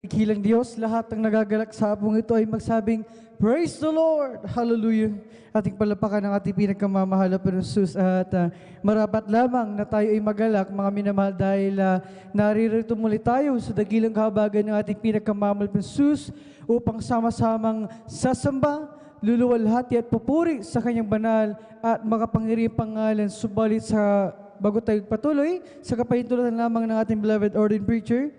Kilang Diyos, lahat ng nagagalak sa hapong ito ay magsabing, Praise the Lord! Hallelujah! Ating palapakan ng ating pinagkamamahal na Jesus at marapat lamang na tayo ay magalak, mga minamahal, dahil naririto muli tayo sa dakilang kahabagan ng ating pinagkamamahal na Jesus upang sama-samang sasamba, luluwalhati at pupuri sa kanyang banal at makapangyarihang pangalan. Subalit bago tayo patuloy, sa kapahintulutan lamang ng ating beloved ordained preacher,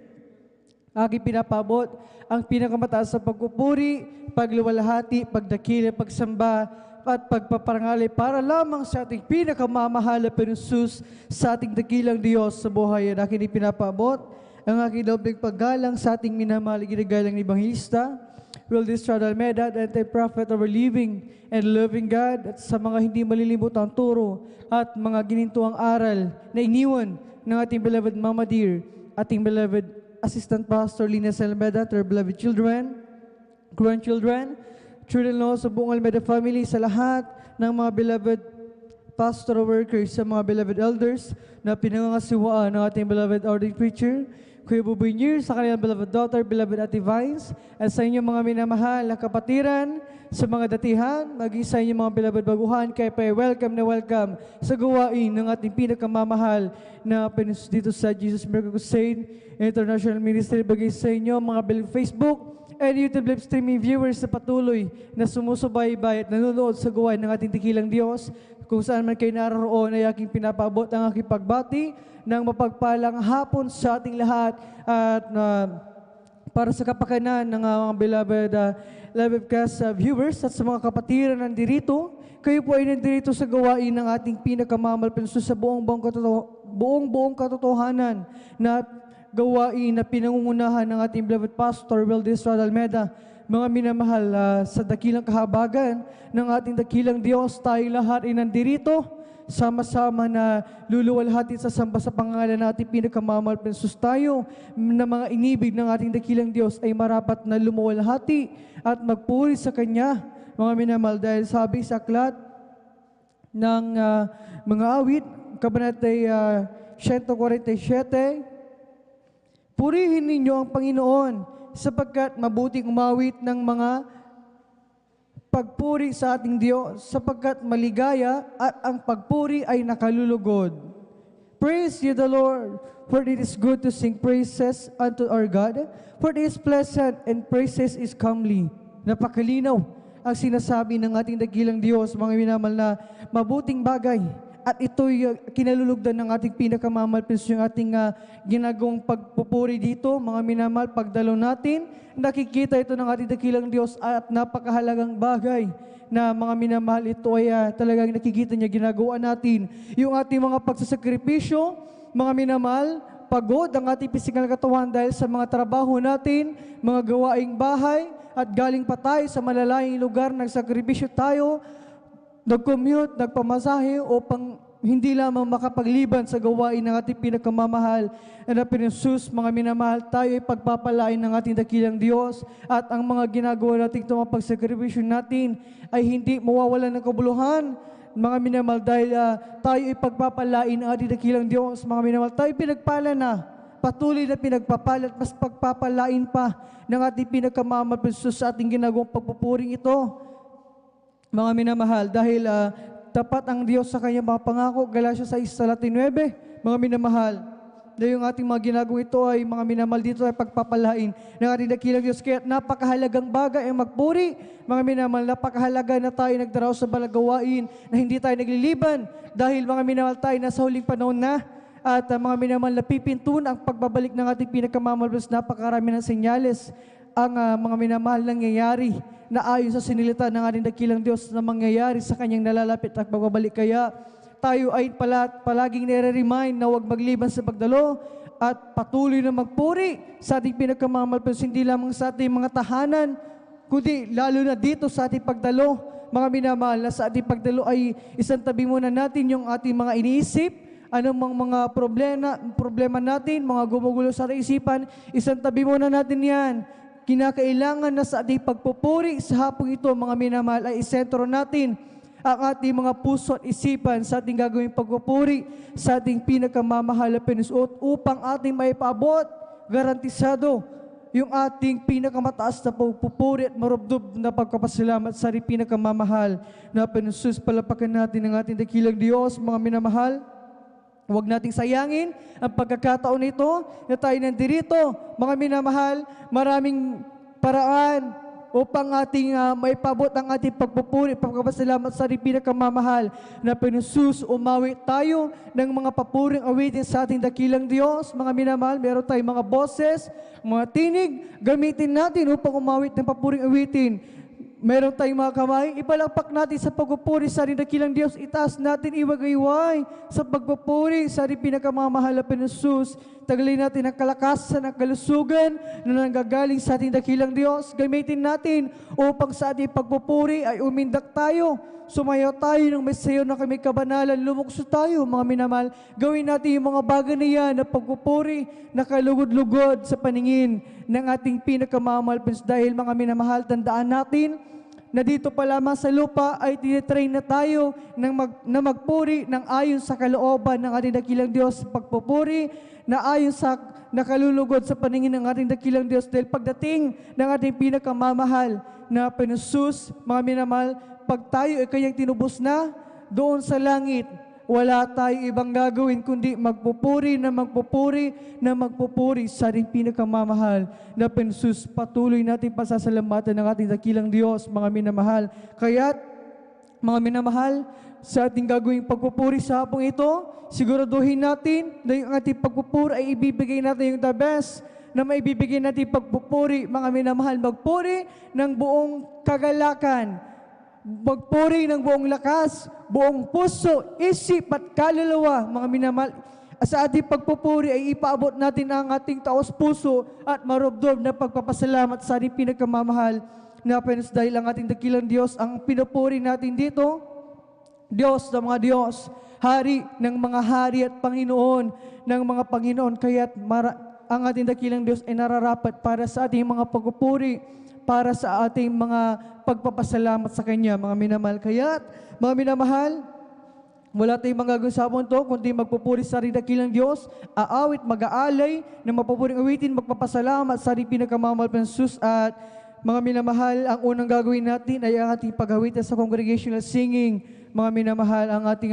aking pinapabot ang pinakamataas sa pagpupuri, pagluwalhati, pagdakila, pagsamba, at pagpaparangali para lamang sa ating pinakamamahal na Jesus, sa ating dakilang Diyos sa buhay. At aking pinapabot ang aking dobling paggalang sa ating minamahal ginagalang ni Evangelista Will Distrado Almeida, and the prophet of our living and loving God, at sa mga hindi malilimot ang turo at mga ginintuang aral na iniwan ng ating beloved Mama Dear, ating beloved Assistant Pastor Lina Almeida, to our beloved children, grandchildren, children-in-law sa buong Almeida family, sa lahat ng mga beloved pastoral workers, sa mga beloved elders na pinangangasiwaan ng ating beloved ordained preacher, Kuya Buboy Nier, sa kanilang beloved daughter, beloved Ate Vines, at sa inyong mga minamahal na kapatiran, sa mga datihan, maging sa inyong mga beloved baguhan, kaya pa welcome na welcome sa gawain ng ating pinakamamahal na pinus dito sa Jesus Miracle Crusade International Ministry. Bagay sa inyo mga beloved Facebook and YouTube live streaming viewers na patuloy na sumusubaybay at nanonood sa gawain ng ating dakilang Diyos. Kung saan man kayo naroon ay aking pinapabot ang aking pagbati ng mapagpalang hapon sa ating lahat at para sa kapakanan ng mga beloved livecast viewers at sa mga kapatiran nandirito, kayo po ay nandirito sa gawain ng ating pinakamamahal sa buong katotohanan na gawain na pinangungunahan ng ating beloved Pastor Will Distrado Almeida. Mga minamahal, sa dakilang kahabagan ng ating dakilang Diyos, tayo lahat ay nandirito, sama-sama na luluwalhati sa samba sa pangalan ng ating pinakamamahal na Jesus. Tayo na mga inibig ng ating dakilang Diyos ay marapat na lumuwalhati at magpuri sa Kanya, mga minamahal, dahil sabi sa aklat ng mga awit, kabanatay 147, purihin ninyo ang Panginoon sapagkat mabuting umawit ng mga pagpuri sa ating Diyos, sapagkat maligaya at ang pagpuri ay nakalulugod. Praise ye the Lord, for it is good to sing praises unto our God, for it is pleasant and praises is comely. Napakalinaw ang sinasabi ng ating dakilang Diyos, mga minamahal, na mabuting bagay. At ito'y kinalulugdan ng ating pinakamamahal yung ating ginagawang pagpupuri dito, mga minamahal, pagdalo natin. Nakikita ito ng ating dakilang Diyos at napakahalagang bagay na mga minamahal, ito ay talagang nakikita niya ginagawa natin. Yung ating mga pagsasakripisyo, mga minamahal, pagod ang ating pisikal na katawan dahil sa mga trabaho natin, mga gawaing bahay, at galing pa tayo sa malalayang lugar, nagsakripisyo tayo, nag-commute, nagpamasahe upang hindi lamang makapagliban sa gawain ng ating pinakamamahal na Jesus. Mga minamahal, tayo ay pagpapalain ng ating dakilang Diyos at ang mga ginagawa nating itong pagsakripisyo natin ay hindi mawawalan ng kabuluhan, mga minamahal, dahil tayo ay pagpapalain ng ating dakilang Diyos. Mga minamahal, tayo pinagpala na, patuloy na pinagpapala at mas pagpapalain pa ng ating pinakamamahal Jesus sa ating ginagawang pagpupuring ito. Mga minamahal, dahil tapat ang Diyos sa kanyang mga pangako, Galatia 6:9, mga minamahal, dahil yung ating mga ginagawa ito ay, mga minamahal, dito ay pagpapalain ng ating dakilang Diyos. Kaya napakahalagang bagay ang magpuri, mga minamahal, napakahalaga na tayo nagdaraw sa balagawain, na hindi tayo nagliliban, dahil mga minamahal, tayo nasa huling panahon na, at mga minamahal, napipintun ang pagbabalik ng ating pinakamamahal, napakarami ng senyales ang mga minamahal nangyayari na ayon sa sinilita ng ating dakilang Diyos na mangyayari sa kanyang nalalapit at pagbabalik. Kaya tayo ay palaging nire-remind na huwag magliban sa pagdalo at patuloy na magpuri sa ating pinakamamahal, pero hindi lamang sa ating mga tahanan, kundi lalo na dito sa ating pagdalo. Mga minamahal, na sa ating pagdalo ay isang tabi muna natin yung ating mga iniisip, anumang mga problema natin, mga gumugulo sa isipan, isang tabi muna natin yan. Kinakailangan na sa ating pagpupuri sa hapong ito, mga minamahal, ay isentro natin ang ating mga puso at isipan sa ating gagawing pagpupuri sa ating pinakamamahal na Panginoon upang ating maipaabot garantisado yung ating pinakamataas na pagpupuri at marubdob na pagkapasalamat sa ating pinakamamahal na Panginoon Jesus. Palapakan natin ang ating dakilang Diyos, mga minamahal. Huwag nating sayangin ang pagkakataon nito na tayo nandirito, mga minamahal. Maraming paraan upang ating maipabot ang ating pagpupuri, pagpapasalamat sa ating pinakamamahal na Panginoon Jesus. Umawi tayo ng mga papuring awitin sa ating dakilang Diyos. Mga minamahal, meron tayong mga boses, mga tinig, gamitin natin upang umawit ng papuring awitin. Meron tayong mga kamay, ipalakpak natin sa pagpupuri sa ating dakilang Diyos. Itaas natin iwagayway sa pagpupuri sa ating pinakamamahal na Panginoon Jesus. Tagalin natin ang kalakasan, ang kalusugan na nanggagaling sa ating dakilang Diyos. Gamitin natin upang sa ating pagpupuri ay umindak tayo. Sumayaw tayo ng may sayo na kami kabanalan. Lumukso tayo, mga minamahal. Gawin natin yung mga bagay na yan na pagpupuri na kalugod-lugod sa paningin ng ating pinakamamahal. Dahil mga minamahal, tandaan natin na dito pa lamang sa lupa ay tinitrain na tayo na magpuri ng ayon sa kalooban ng ating dakilang Diyos. Pagpupuri na ayon sa nakalulugod sa paningin ng ating dakilang Diyos. Dahil pagdating ng ating pinakamamahal na Panginoon Jesus, mga minamahal, pag tayo ay kanyang tinubos na doon sa langit, wala tayong ibang gagawin kundi magpupuri sa ating pinakamamahal na Panginoon Jesus. Patuloy natin pasasalamatan ng ating dakilang Diyos, mga minamahal. Kaya't, mga minamahal, sa ating gagawing pagpupuri sa hapong ito, siguraduhin natin na yung ating pagpupuri ay ibibigay natin yung the best na maibibigay natin pagpupuri, mga minamahal. Magpuri ng buong kagalakan, magpuri ng buong lakas, buong puso, isip at kaluluwa, mga minamahal. Sa ating pagpupuri ay ipaabot natin ang ating taos puso at marubdob na pagpapasalamat sa ating pinakamamahal na Panginoon. Dahil ang ating dakilang Diyos, ang pinupuri natin dito, Diyos ng mga Diyos, Hari ng mga hari at Panginoon ng mga Panginoon. Kaya't ang ating dakilang Diyos ay nararapat para sa ating mga pagpupuri, para sa ating mga pagpapasalamat sa Kanya, mga minamahal. Kaya't, mga minamahal, wala tayong magagawin sa hapon to, kundi magpupuri sa ating dakilang Diyos, aawit, mag-aalay, ng mapupuring awitin, magpapasalamat sa ating pinakamamahal na Jesus. At mga minamahal, ang unang gagawin natin ay ang ating paghawitan sa congregational singing. Mga minamahal, ang ating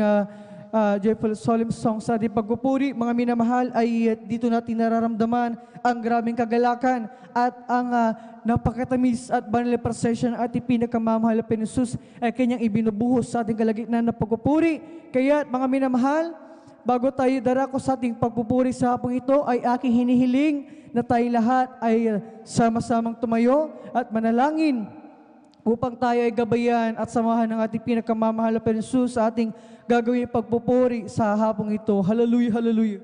joyful solemn song sa ating pagpupuri, mga minamahal, ay dito natin nararamdaman ang grabing kagalakan at ang napakatamis at banal na presensya ng ating pinakamamahal na Panginoon Jesus ay kanyang ibinubuhos sa ating kalagitnaan na pagpupuri. Kaya mga minamahal, bago tayo darako sa ating pagpupuri sa hapong ito, ay aking hinihiling na tayong lahat ay sama-samang tumayo at manalangin upang tayo ay gabayan at samahan ng ating pinakamamahal na Panginoon Jesus sa ating gagawin pagpupuri sa hapong ito. Hallelujah, hallelujah.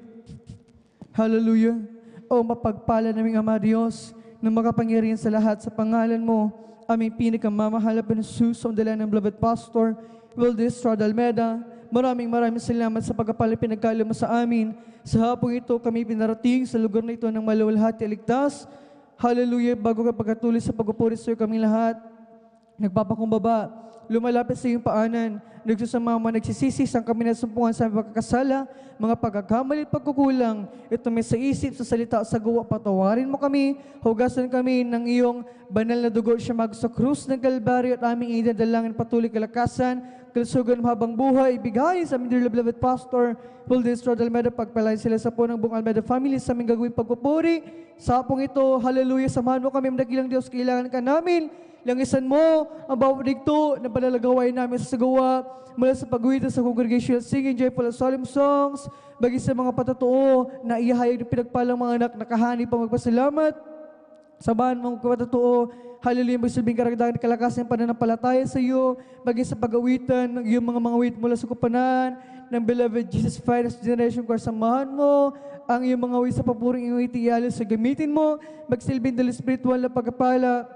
Hallelujah. O mapagpala naming Ama Diyos, na makapangyarihan sa lahat, sa pangalan mo, aming pinakamamahal na Panginoon Jesus, sa dala ng beloved Pastor Wildis Almeda. Maraming salamat sa pagkapalang pinagkalo mo sa amin. Sa hapong ito, kami pinarating sa lugar na ito ng maluwalhati at ligtas. Hallelujah. Bago ka pagkatuloy sa pagpupuri sa iyo, kami lahat nagpapakumbaba, lumalapit sa iyong paanan, nagsusumama, nagsisisisang kami na sumpungan sa aming pagkakasala, mga pagkakamali at pagkukulang. Ito may sa isip, sa salita, sa gawa, patawarin mo kami, hugasan kami ng iyong banal na dugo siya mag sa krus ng Kalbaryo at aming idadalangin patuloy kalakasan, kalusugan habang buhay, ibigay sa aming dear beloved Pastor Wildis Almeda, pagpalain sila sa po ng buong Almeda family sa aming gagawin pagpupuri. Sa hapong ito, hallelujah, samahan mo kami, dakilang Diyos, kailangan ka namin. Langisan mo ang bawat digto na palalagawain namin sa sagawa mula sa pagwitan sa congregational singing, joyful solemn songs, bagi sa mga patotoo na ihayag ng pinagpalang mga anak, nakahani pa magpasalamat. Samahan mo patotoo, hallelujah, magsilbing karagdagan ng kalakasan ng pananampalataya sa iyo, bagi sa pag-awitan ng iyong mga awit mula sa kupanan ng beloved Jesus Finest Generation Choir. Samahan mo ang iyong mga awit sa papuring iwit iyalo sa gamitin mo, magsilbing dala spiritual na pagkapala,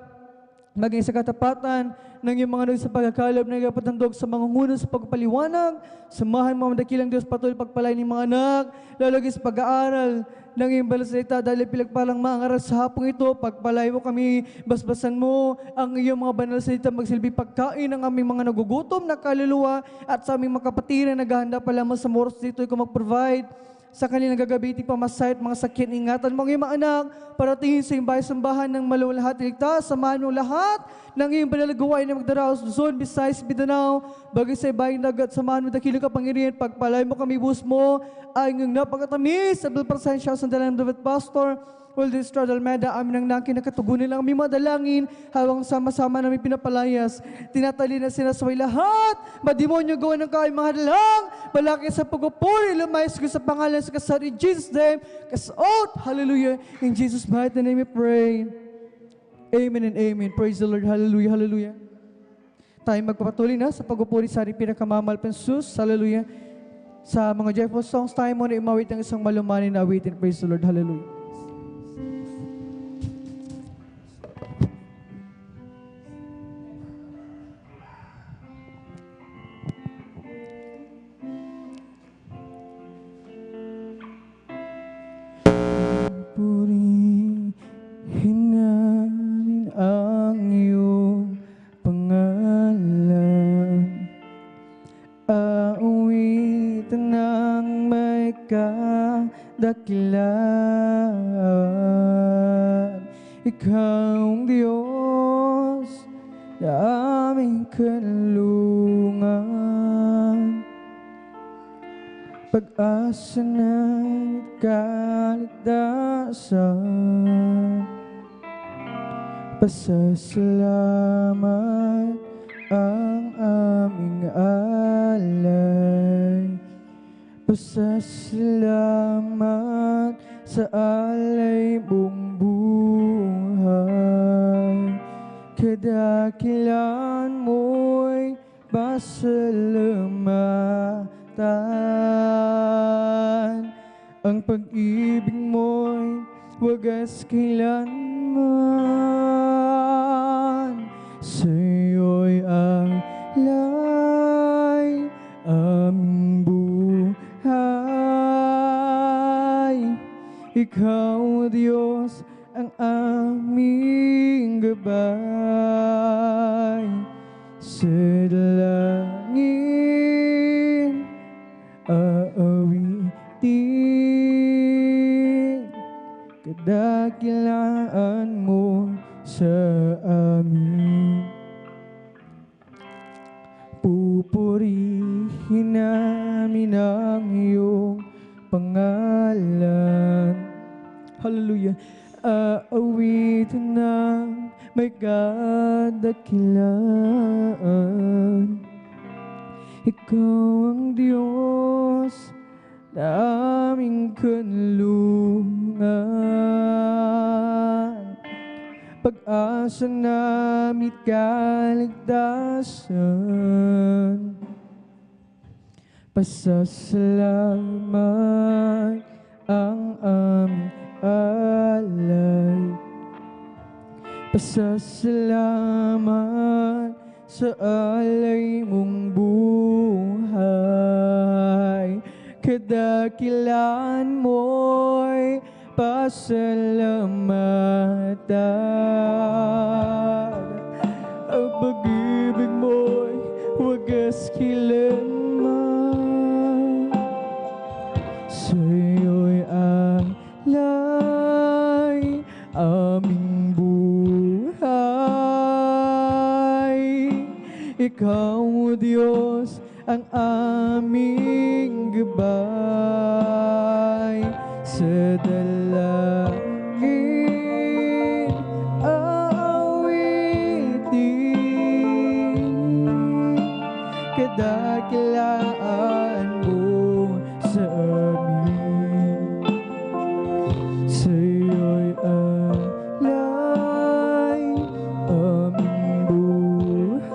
maging sa katapatan ng iyong mga sa pagkakalob na ipatandog sa mga nguno sa pagpaliwanag. Samahan mo ang dakilang Diyos patuloy pagpalain ng mga anak, lalagay sa pag-aaral ng iyong balasalita dahil pinagpalang maangaral sa hapong ito. Pagpalay mo kami, basbasan mo ang iyong mga banal na salita, magsilbi pagkain ng aming mga nagugutom na kaluluwa at sa aming mga kapatiran naghahanda pa lamang sa moros dito ikaw mag-provide. sa kanilang gagabiting pamasay at mga sakit. Ingatan mo ang iyong mga anak, paratingin sa iyong bahay-sambahan ng malulahat, iligtas, samahan mo lahat ng iyong banalagawain na magdaraos, Luzon, Visayas, Mindanao, bagay sa ibayang dagat, samahan mo dakilang kapangyarihan, pagpalay mo kami, bus mo, ay ng napakatamis, at presensya sa dalang David Pastor, Waldo Estrada Almeida, amin ang nakin nakatugunin lang aming mga dalangin, hawang sama-sama namin pinapalayas, tinatali na sinasaway lahat, mademonyo gawa ng kaway mga dalang, malaki sa pagpupuri, lumayas ko sa pangalan sa kasar, in Jesus' name, kasot, hallelujah, in Jesus' mighty name we pray. Amen and amen. Praise the Lord, hallelujah, hallelujah. Tayo magpapatuloy na sa pagpupuri sa ating pinakamamahal na Jesus, hallelujah. Sa mga joyful songs, tayo muna imawit ng isang malumanin na awitin. Praise the Lord, hallelujah. Purihin namin ang iyong pangalan, aawitan ng may kadakilaan. Ikaw ang Diyos na aming kanlungan, pag-asa ng kaligtasan. Pasasalamat ang aming alay, pasasalamat sa alay mong buhay. Kadakilan mo'y pasalamatan, ang pag-ibig mo'y wagas kailanman. Sa'yo'y alay aming buhay. Ikaw, Diyos, ang aming gabay. Sa dalangin aawitin, kadakilaan mo sa amin. Pupurihin namin ang iyong pangalan. Hallelujah. Aawitin ng may kadakilaan. Ikaw ang Diyos na aming kanlungan, pag-asa namit kaligtasan. Pasasalamat ang aming alay, pasasalamat sa alay mong buhay. Kadakilan mo'y pasalamatan, ang pag-ibig mo'y wagas kailanman. Sa'yo'y alay aming buhay. Ikaw, Diyos, ang aming gabay. Sa dalangin aawitin, kadakilaan mo sa amin. Sa'yo'y alay aming buhay.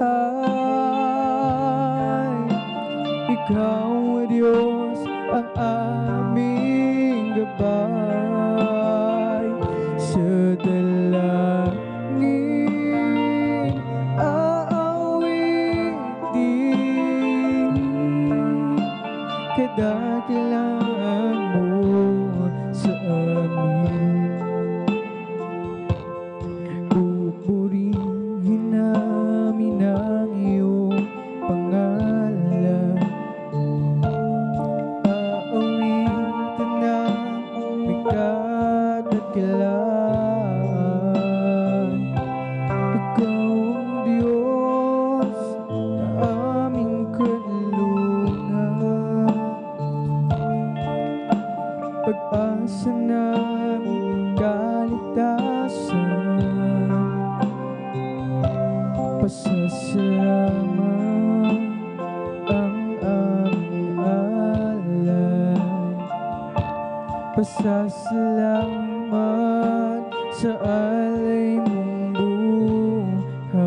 Ikaw, Diyos, ang aming gabay. Pasasalamat ang aming alay. Pasasalamat sa alay mong buhay.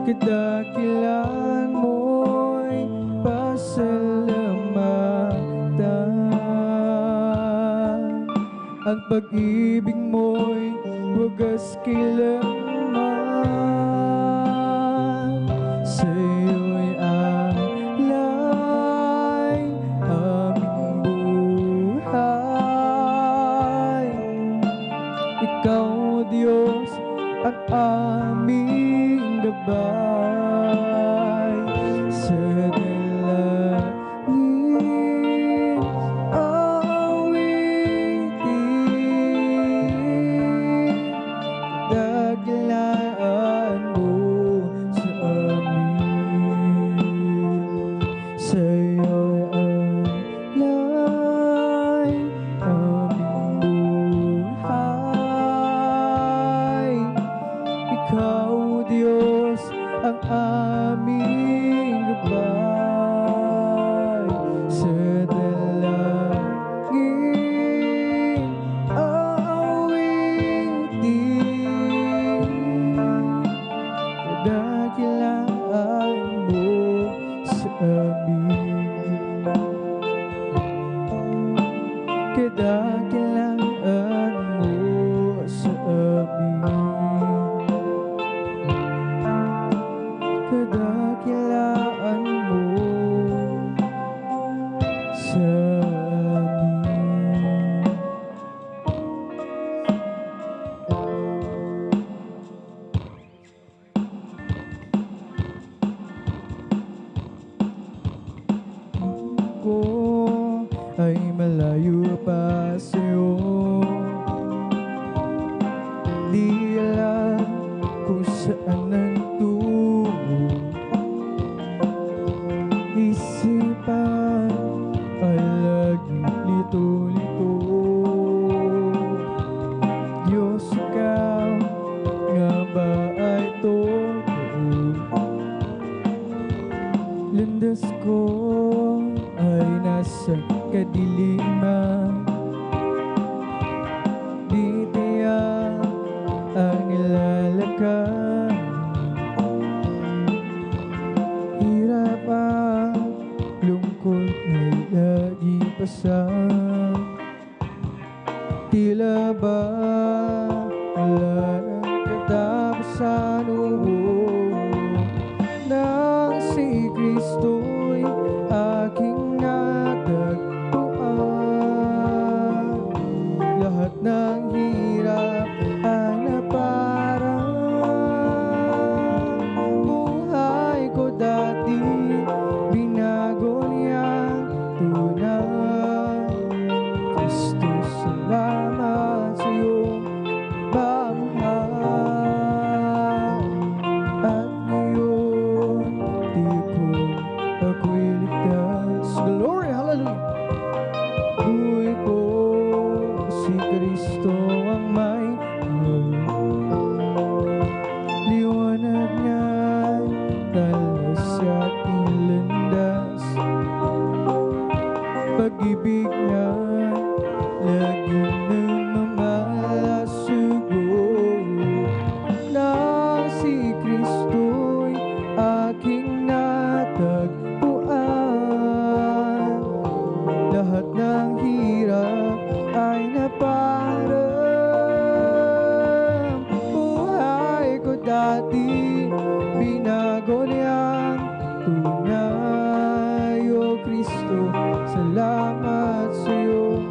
Kadakilan mo'y pasalamatan. Ang pag-ibig mo'y wagas kailanman. Sa'yo'y alay aming buhay. Ikaw, O Diyos, ang aming gabay. Sa dalangin awitin, dakilaan mo sa amin. Sa'yo'y alay aming buhay. Ikaw, O Diyos, ang aming gabay. Sa dalangin awitin, kadakilaan mo sa amin. Kadakilaan mo sa amin. Kadakilaan mo sa amin. Ko ay malayo pa sa'yo. Di alam kung saan ang tungo. Isipan ay laging lito-lito. Diyos, ikaw nga ba ay totoo? Landas ko ay nasa kadiliman. Di tiyak ang nilalakad. Hirap ang lungkot ay lagi pasan. Tila ba wala ng katapusan? Nang si Kristo'y aking natagpuan, lahat ng hirap ay naparang. Buhay ko dati binago niyang tunay. Kristo, salamat sa iyong pamahal. At ngayon di ko ako'y ligtas. Glory, hallelujah. Buhay ko si Kristo ang may liwanag niya'y talas sa aking landas. Pag-ibig niya'y laging namamalasugod. Nang si Kristo'y aking natagpuan, lahat ng hirap ay naparang. Buhay ko dati binago niyang tunay. O Kristo, salamat sa iyong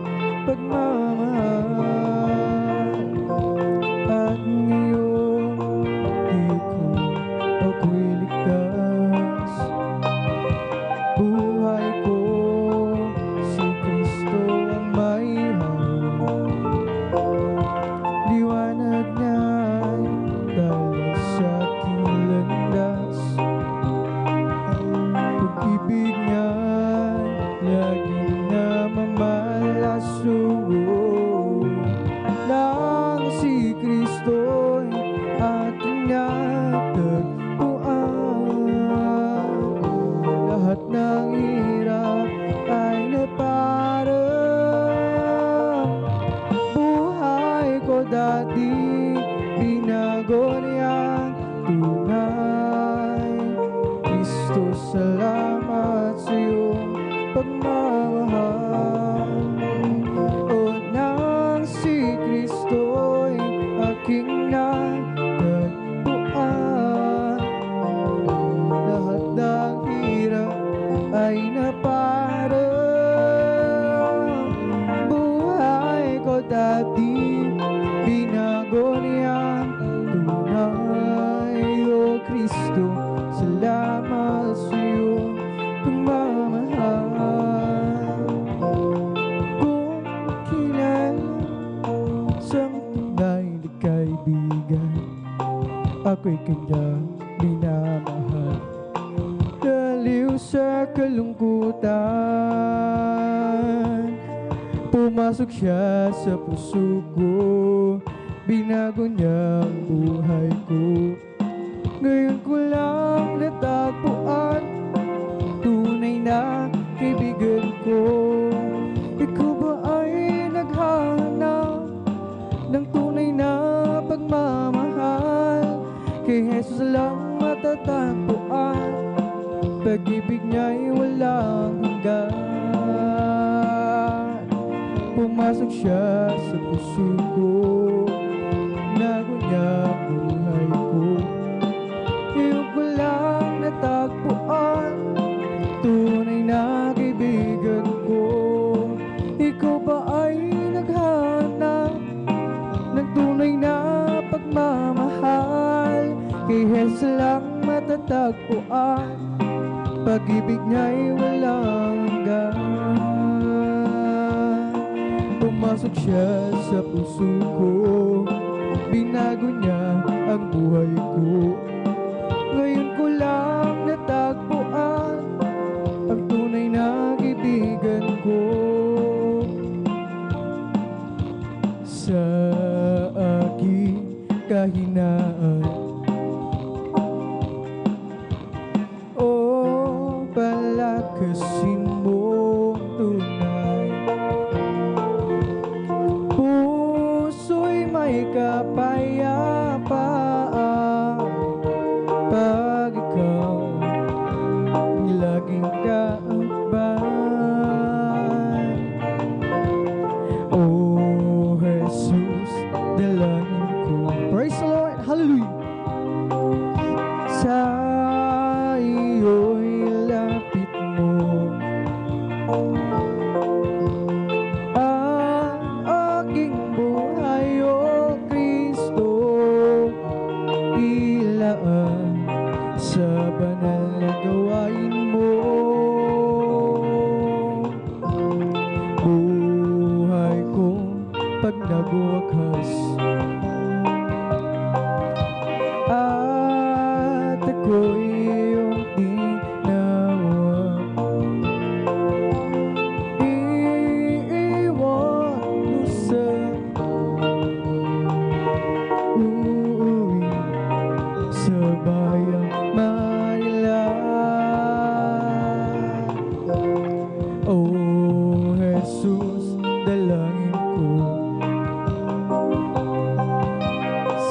pagmamahal. At ngayon di ko ako'y ligtas. Buhay ko si Kristo ang may hawak. Liwanag niya'y dala sa binago niyang tunay. Kristo, salamat sa iyong pagmamahal. O nang si Kristo'y aking natagpuan, lahat ng hirap ay naparang. Buhay ko dati binago niyang tunay. O Kristo, salamat sa iyong pagmamahal. Kung kilala sang tunay na kaibigan, ako'y kanyang minamahal. Daliw sa kalungkutan, pumasok siya sa puso ko, binago niya ang buhay ko. Ngayon ko lang natagpuan, tunay na kaibigan ko. Ikaw ba ay naghahanap ng tunay na pagmamahal? Kay Jesus lang matatagpuan, pag-ibig niya'y walang hanggan. Pumasok siya sa puso ko, binago niya ang buhay ko. Ngayon ko lang natagpuan, tunay na kaibigan ko. Ikaw ba ay naghanap ng tunay na pagmamahal? Kay Jesus lang matatagpuan, pag-ibig niya'y walang hanggan. Pumasok siya sa puso ko, binago niya ang buhay ko. Ngayon ko lang natagpuan ang tunay na kaibigan ko. Sa aking kahinaan, o palakasin mong tunay. Puso'y may kapayapaan pag ikaw ang laging kaakban. O Jesus, dalangin ko. Praise the Lord! Hallelujah! Sa iyo'y lapit mo ang aking buhay, O Kristo. Ilaan sa banal na gawain mo. Buhay ko pag nagwakas, at ako'y iyong ginawa. Iiwan mo sa uuwi sa bayang Manila. O Jesus, dalangin ko.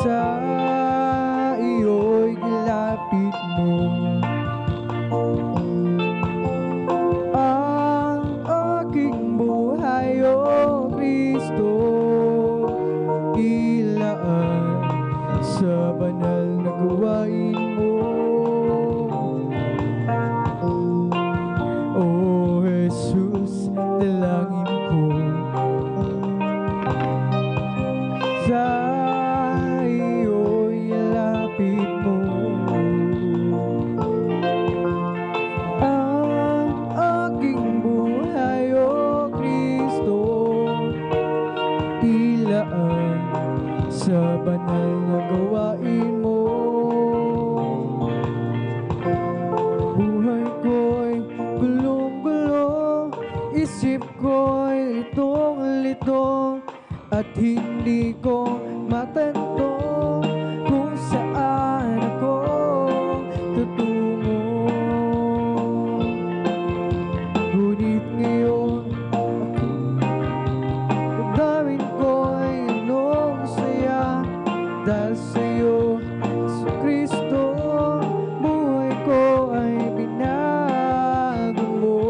Sa iyo'y ilapit mo ang aking buhay, O Kristo. Ilaan sa banal na gawain mo. O Jesus, dalangin ko. Sa iyo'y ilapit mo ang aking buhay, O Kristo. Ilaan sa banal na gawain mo. Buhay ko'y gulong-gulo, isip ko'y litong-lito, at hindi ko matanto kung saan ako tutungo. Ngunit ngayon damdamin ko'y anong saya, dahil sa sa'yo, Yesu Kristo, buhay ko ay binago mo.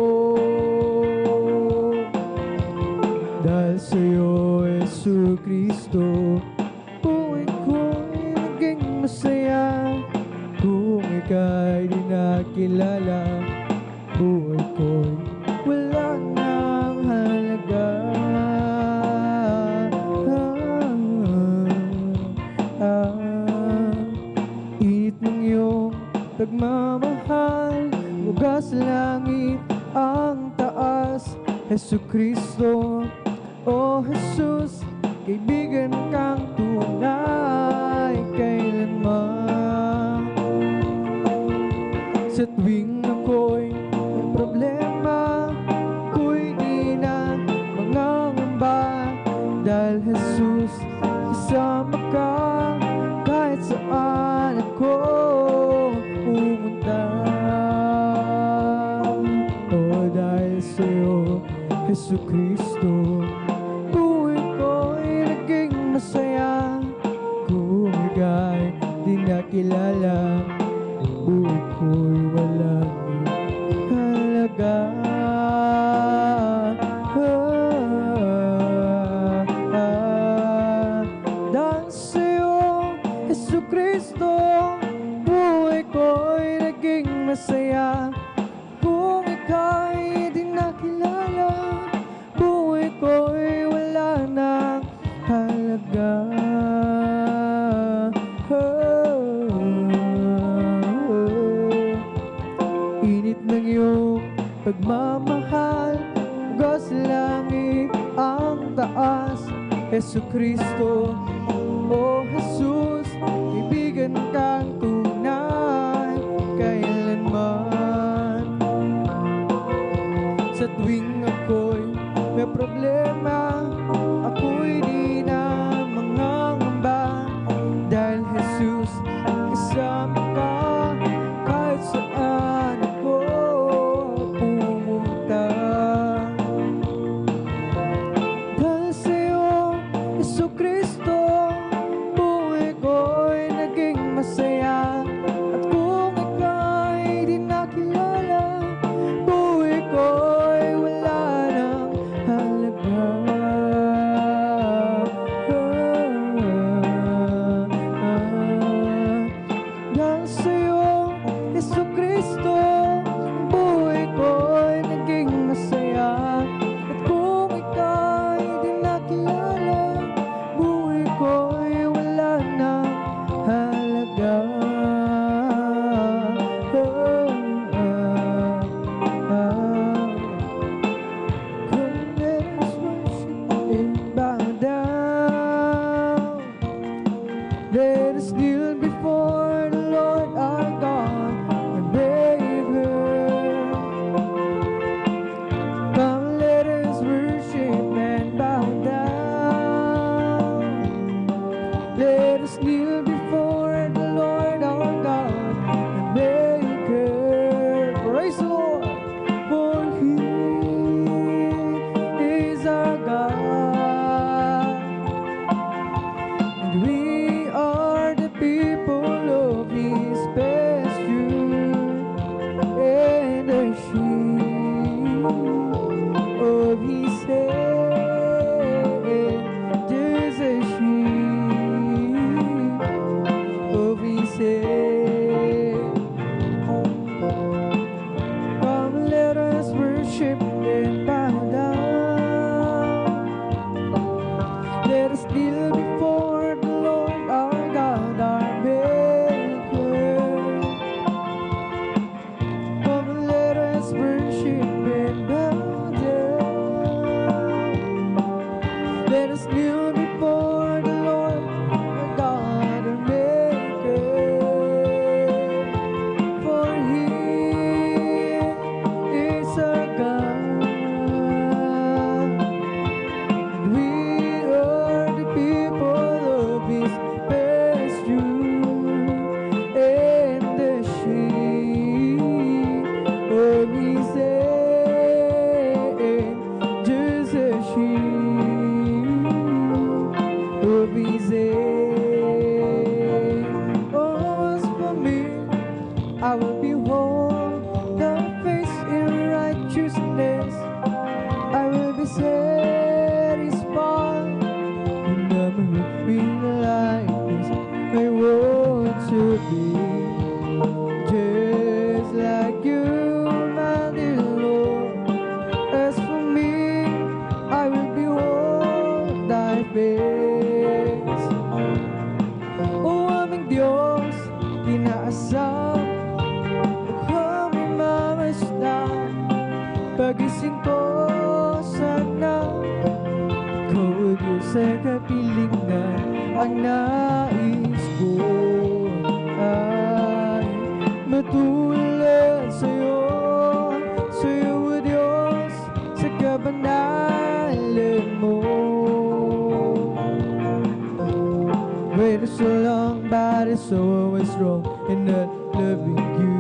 Dahil sa'yo, Yesu Kristo, buhay ko ay naging masaya. Kung ika'y di nakilala, buhay ko'y wala nang halaga. Init ng iyong pagmamahal, mula sa langit ang taas. Jesu Kristo, o Jesus, kaibigan kang tunay kailanman. Sa tuwing ako'y may problema, ako'y di na mangangamba. Dahil Jesus, kasama ka kahit saan ako pumunta. O dahil sa'yo, Jesu Kristo, buhay ko'y naging masaya. Kung ika'y di nakilala, buhay ko'y walang halaga. Dahil sa'yo, Jesu Kristo, buhay ko'y naging masaya. Kung ika'y di nakilala, buhay ko'y wala nang halaga. Init ng iyong pagmamahal, mula sa langit ang taas. Jesu Kristo, o Jesus, kaibigan kang tunay kailanman. Sa tuwing ako'y may problema, ako'y di na mangangamba. Dahil Jesus, kasama ka kahit saan ako pumunta. Dahil sa'yo, Jesu Kristo, buhay ko'y naging masaya. At kung ika'y di nakilala, buhay ko'y wala nang halaga. Dahil sa'yo, Jesu Kristo, buhay ko'y naging masaya. At kung ika'y di nakilala, buhay ko'y wala nang halaga. Come, let us worship and bow down. Let us kneel before the Lord our God and Maker. Come, let us worship and bow down. Let us kneel before the Lord our God and Maker. Praise the Lord, for He is our God, and we are the people of His pasture, and the sheep of His hand. There's a sheep to be just like you, my dear Lord. As for me, I will behold thy face. O aming Diyos, inaasam kami mamasdan. Pagising ko sana ikaw Diyos sa kapilingan. Ang nais ko ay matulad sa'yo, sa'yo o Diyos, sa kabanalan mo. Waited so long, but it's always wrong in not loving you.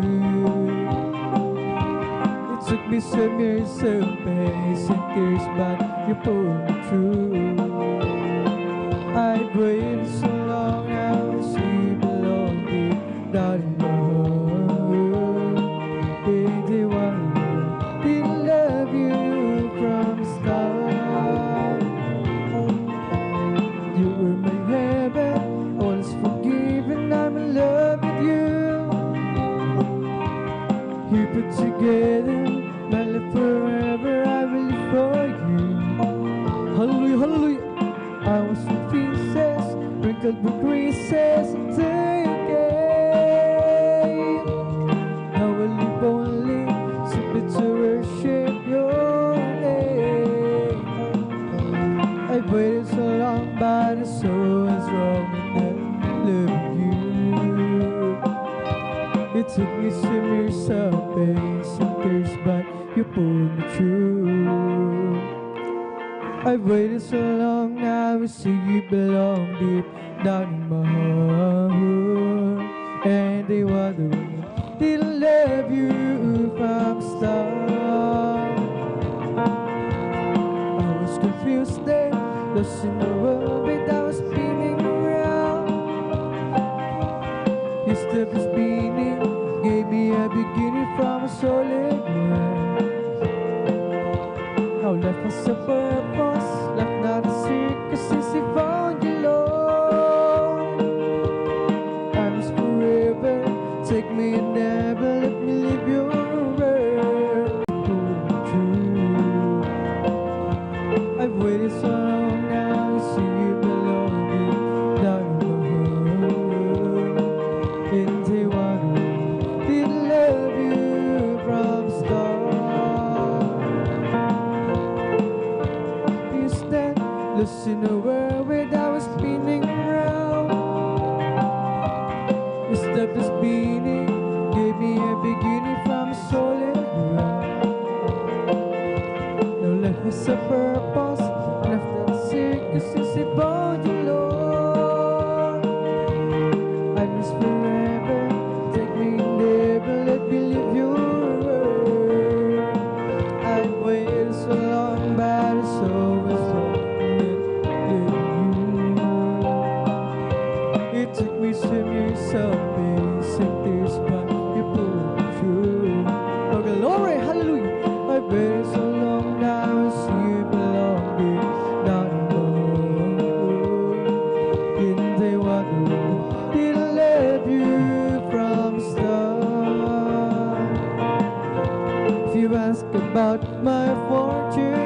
It took me some years of pains and tears, but you pulled me through. I waited so long, I was you belong deep down in my heart. Ain't the one didn't love you from the start. You were my heaven, all is forgiven, I'm in love with you. You put together my life forever, I will live for you. Hallelujah, hallelujah. I was in pieces, wrinkled with creases until you came. Now I live only simply to worship your name. I've waited so long, but it's always wrong in not loving you. It took me some years of pains and tears, but you pulled me through. I've waited so long, now I see you belong deep down in my heart. And they wonder, didn't love you from the start. I was confused then, lost in the world, but I was spinning around. You stepped the spinning, gave me a beginning from a solid ground. Now life has a purpose, life not a circus since I found you, Lord. I'm just forever, take me and never let me leave your word. True. I've waited so long now to see you belong deep down in my heart. And they wonder, didn't love you from the start. Lost in a world where I was spinning around. You stopped the spinning, gave me a beginning from a solid ground. Now life has a purpose, left that circus since I found you, Lord. I miss forever, take me and never let me leave your word. I've waited so long, but it's always wrong. It took me some years of pains and tears, but you pulled me through. Oh, glory, hallelujah. I've waited so long now, I see you belong deep down in my heart. Didn't they wonder, didn't love you from the start. If you ask about my fortune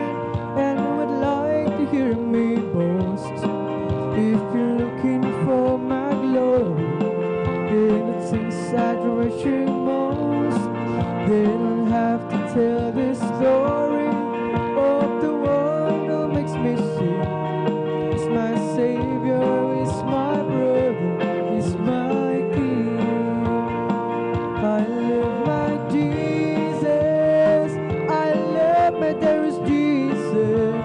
and would like to hear me boast, if you're looking for my glory, and it's inside your most, then I'll have to tell the story of the one who makes me sing. He's my Savior, he's my brother, he's my King. I love my Jesus, I love my dearest Jesus,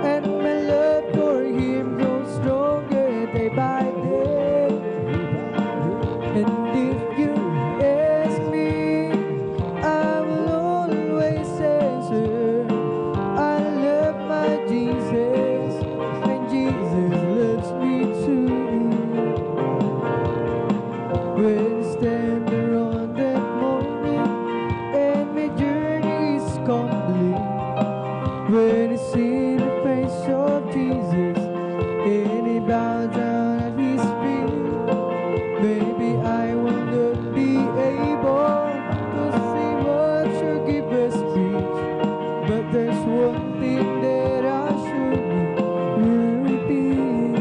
and my love for him grows stronger day by day. And if you ask me, I will always answer, I love my Jesus, and Jesus loves me too. When I stand there on that morning and my journey is complete, when I see the face of Jesus and I bow down at his feet, Maybe I will not be able to say what your given speech, but there's one thing that I surely will repeat.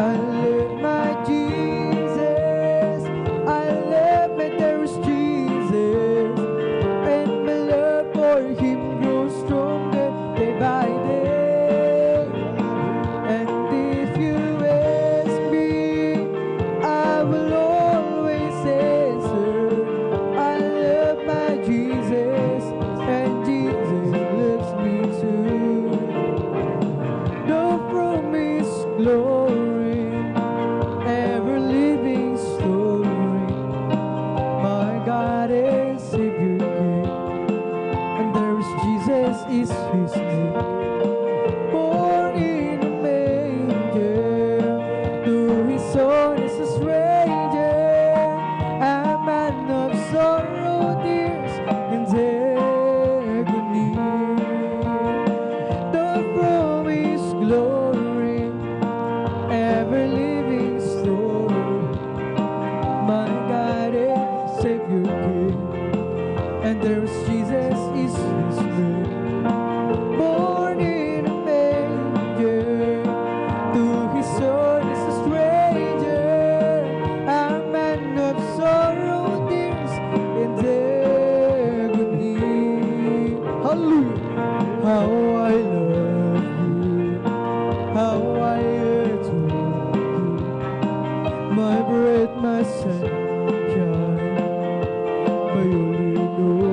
I love my Jesus, I love my dearest Jesus, and my love for Him grows stronger day by day. And if you ask me, I will always answer, I love my Jesus, and Jesus loves me too. No promise glory, ever living story, my God and Savior King, and there is Jesus is His name. Born in a manger, to His Son is a stranger, a man of sorrow, tears, and agony. The promised glory, ever living story, my God and Savior King, and there is Jesus is His name. Born in a manger, to His Son is a stranger, a man of sorrow, tears, and agony. Hallelujah! How I love you, how I adore you, my bread, my sunshine, my only Lord.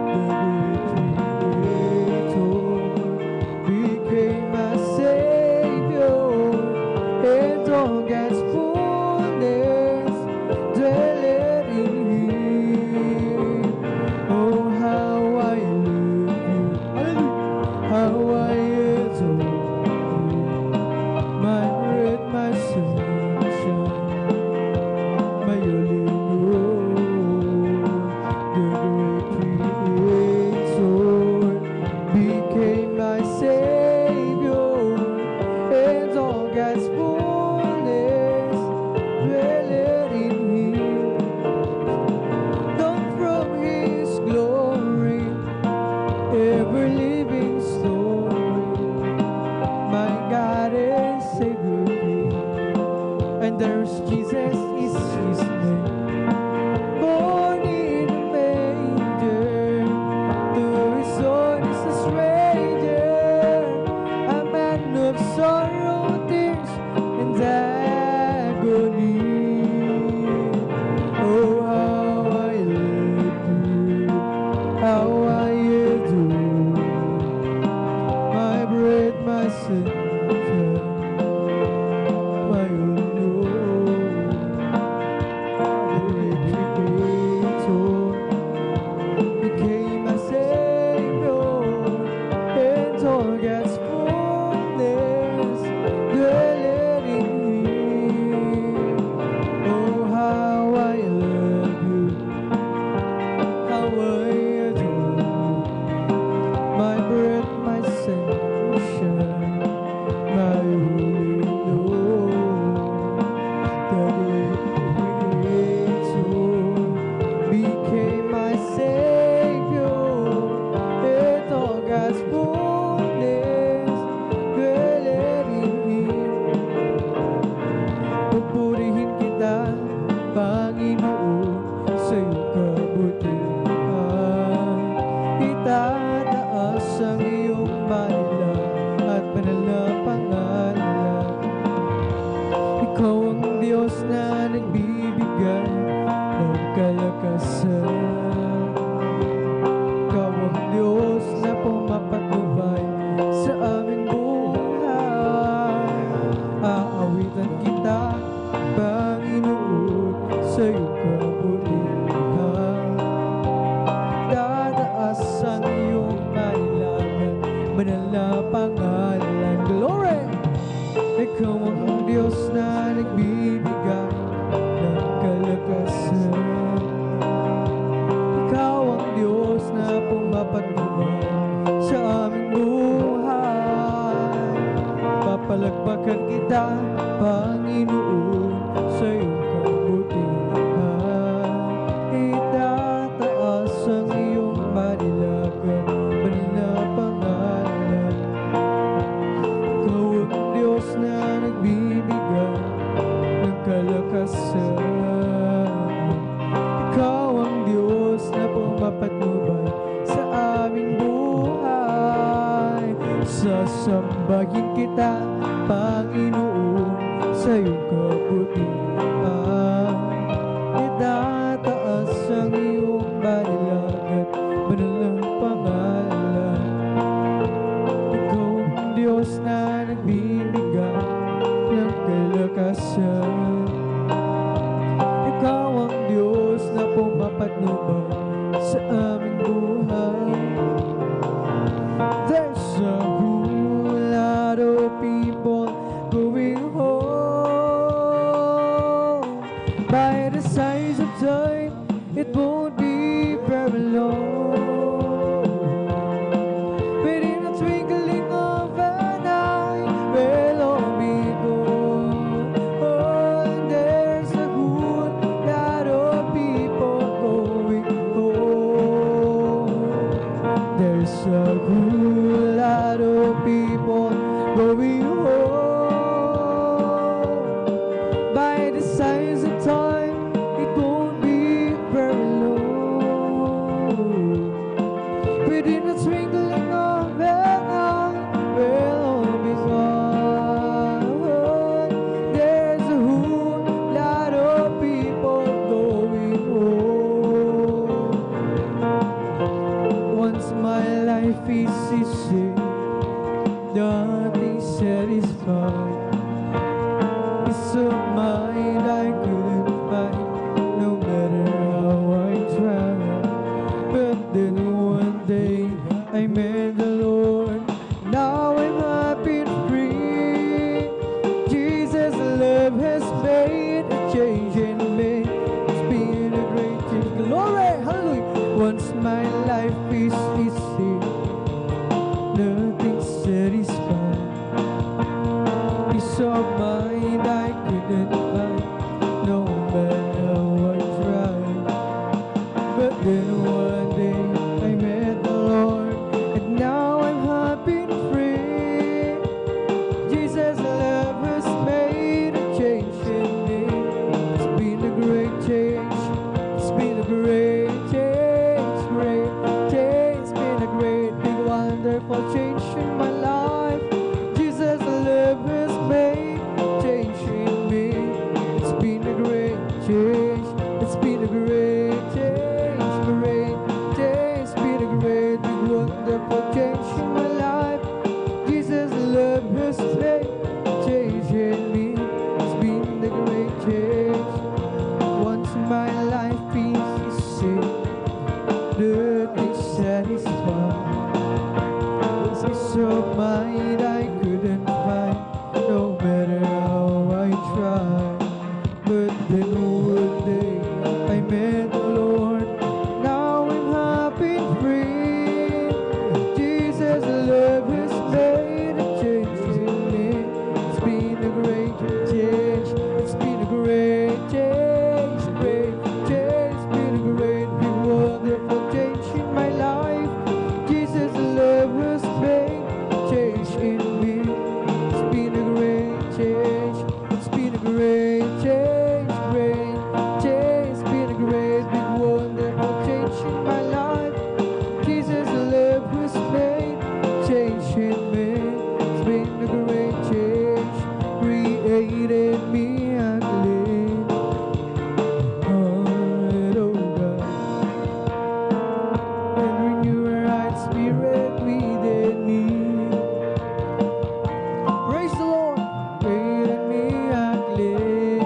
The great Creator became my Savior, and all God's fullness dwelleth in Him. Oh, how I love you, how I adore you, my bread, my sunshine, my only Lord. The great Creator became my Savior, and all God's fullness dwelleth in Him. Come from His glory, ever living story, my God and Savior King, and there's Jesus is His name. Born in a manger, to His Son is a stranger, a man of sorrow, tears, and agony. Oh, how I love you, how I adore you, my bread, my sunshine, my only Lord. The great Creator became my Savior, and all God's fullness dwelleth in Him. Oh, how I love you, how I adore you, my bread, my sunshine, my only Lord. The great Creator became my Savior, and all God's fullness dwelleth in Him. Pupurihin kita, Panginoon, sa iyong kabutihan. Itataas ang iyong manila at banal na pangalan. Ikaw ang Diyos na nagbibigay ng kalakasan. Ikaw ang Diyos na pumapatnubay sa aming buhay. Aawitan kita, Panginoon, sa iyong kabutihan. Dadaas ang iyong kailangan, banal na pangalan. Glory! Ikaw ang Diyos na nagbibigay ng kalakasan. Ikaw ang Diyos na pumapatnubay sa aming buhay. Papalagpakan kita, Panginoon, Sambahin kita, Panginoon, sa iyong kabutihan. Itataas ang iyong balilag at banal na pangalan. Ikaw ang Diyos na nagbibigay ng kalakasan. Ikaw ang Diyos na pumapatnubay sa aming buhay. There's a whole lot of people going home. By the signs of time, it won't be very long. Within a twinkling of an eye, we'll all be gone. Oh, and there's a whole lot of people going home. There's a whole lot of people going home. By the signs of time, it won't be very long. Within a twinkling of an eye, we'll all be gone. There's a whole lot of people going home. Once my life is easy, nothing satisfied. Peace of mind I couldn't find, no matter how I tried. But then one day I met the Lord. Now I'm happy and free. Jesus' love has made a change in me. It's been a great change. Glory, hallelujah. Once my life is easy, nothing satisfied. Peace of mind I couldn't find, no matter how I tried. But then one day I met the Lord, and now I'm happy and free. Jesus' love has made a change in me. It's been a great change. It's been a great change, great change. It's been a great, big, wonderful change in my life. Jesus' love has made a change in me. It's been a great change. It's been a great change, great change. It's been a great, big, wonderful change in my life. Jesus' love has made a change in me. It's been a great change. Once my life is easy, nothing satisfied. Peace of mind I couldn't find, no matter how I tried. But then one day I met the Lord. Now I'm happy and free. Jesus' love has made a change in me. It's been a great change. It's been a great change, great change. It's been a great, big, wonderful change in my life. Jesus' love has made a change in me. It's been a great change. It's been a great change, great change. It's been a great, big, wonderful change in my life. Jesus' love has made a change in me. It's been a great change. Created me a clean heart, oh God, and renew a right spirit within me. Praise the Lord. Created me a clean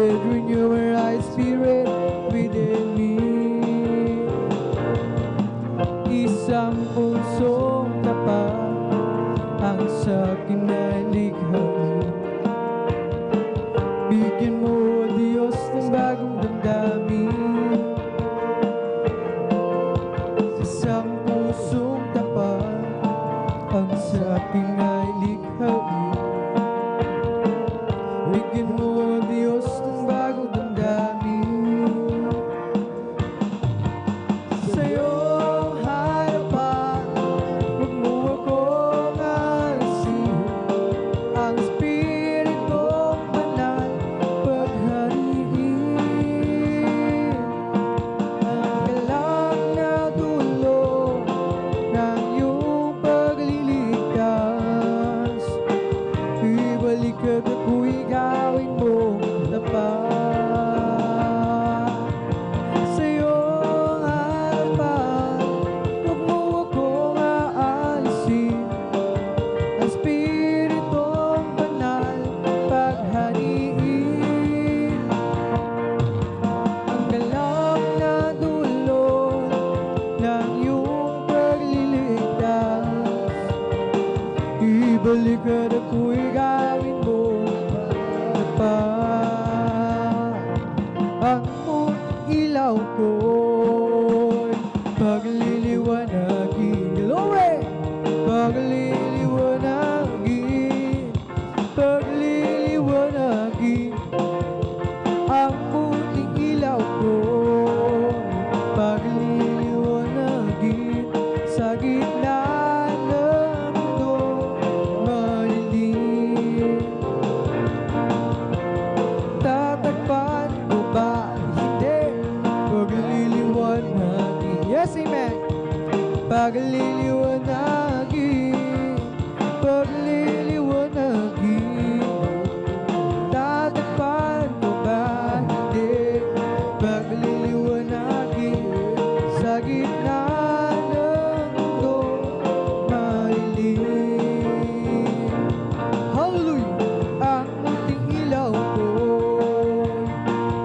Spirit, renew a right spirit within me. Isang pusong tapat ang sa'kin ay likhain. Bigyan mo, O Diyos, ng bagong damdamin. Isang pusong tapat ang sa'kin ay likhain. Bigyan mo, O Diyos, ng bagong damdamin. Sa iyong harapan, huwag mo akong alisin. Ang Espiritong Banal paghariin. Ang galak na dulot ng iyong pagliligtas, ibalik at ako'y gawin mo tapat. Sa iyong harapan, huwag mo akong aalisin. Ang Espiritong Banal paghariin. Ang galak na dulot ng iyong pagliligtas, ibalik at ako'y gawin mo tapat. Ang ilaw ko'y pagliliwanagin. Glory! Pagliliwanagin, pagliliwanagin. Ang puting ilaw ko'y pagliliwanagin. Sa gitna ng mundo madilim, tatakpan ko ba? Hindi. Pagliliwanagin. Yes, amen. Pagliliwanagin, pagliliwanagin. Tatakpan ko ba? Hindi. Pagliliwanagin. Sa gitna ng mundo madilim. Hallelujah! Ang munting ilaw ko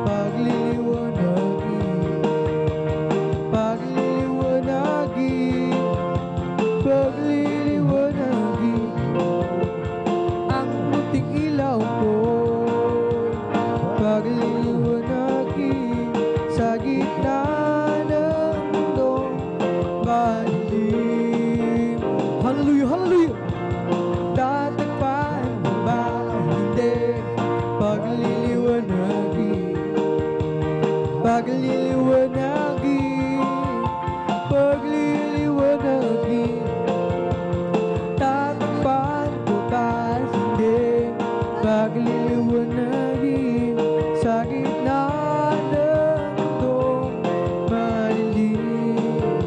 pagliliwanagin, pagliliwanagin, pagliliwanagin. Ang munting ilaw ko pagliliwanagin. Sa gitna ng mundo madilim. Hallelujah! Hallelujah! Tatakpan mo ba? Hindi. Pagliliwanagin, pagliliwanagin, pagliliwanagin. Tatakpan ko ba? Hindi. Pagliliwanagin. Sa gitna ng mundo madilim.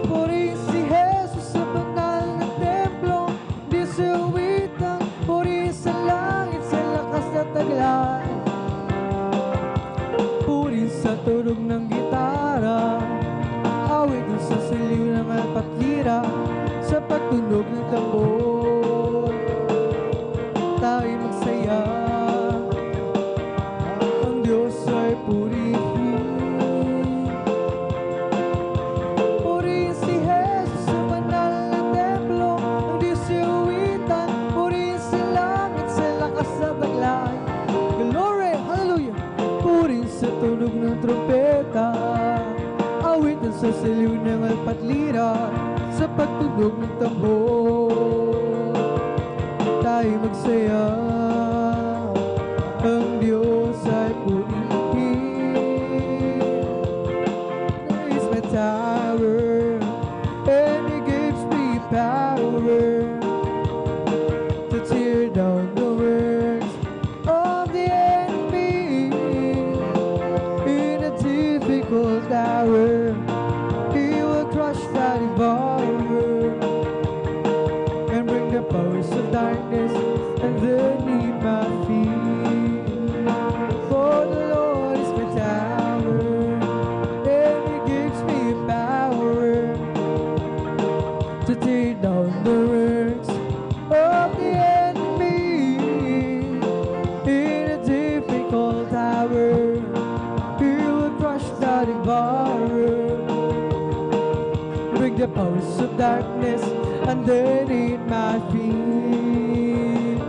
Purihin si Jesus sa banal na templo, di sa witang. Purihin sa langit, sa lakas na taglay. Purihin sa tunog ng gitara, awit dun sa siliw ng alpatlira, sa pagtunog ng tambor tayo magsaya. Ang Diyos ay purihin. Purihin si Jesus sa banal na templo, ang di siuwitan. Purihin sa langit, sa lakas na taglay. Glory! Hallelujah! Purihin sa tunog ng trompeta, awitan sa siliw ng alpatlira, sa pagtunog ng tambor tayo magsaya. Ang Diyos ay purihin. He's my tower, and He gives me power to tear down the works of the enemy. In a difficult hour, He will crush the devourer and bring the powers of darkness and the the powers of darkness underneath my feet.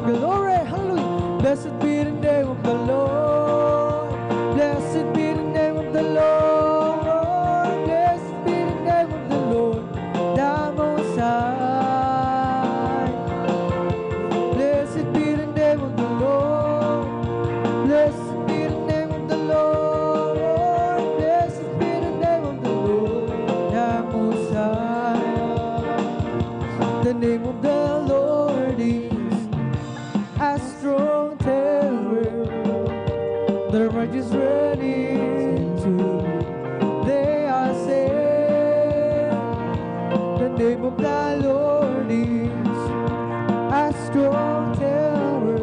Glory, hallelujah. Blessed be the name of the Lord. Blessed be the name of the Lord. Blessed be the name of the Lord, the Most High. Blessed be the name of the Lord. Blessed be the name of the Lord. Blessed be the name of the Lord, the Most High. The name of the Lord is a strong tower. The righteous run into, they are saved. The name of the Lord is a strong tower.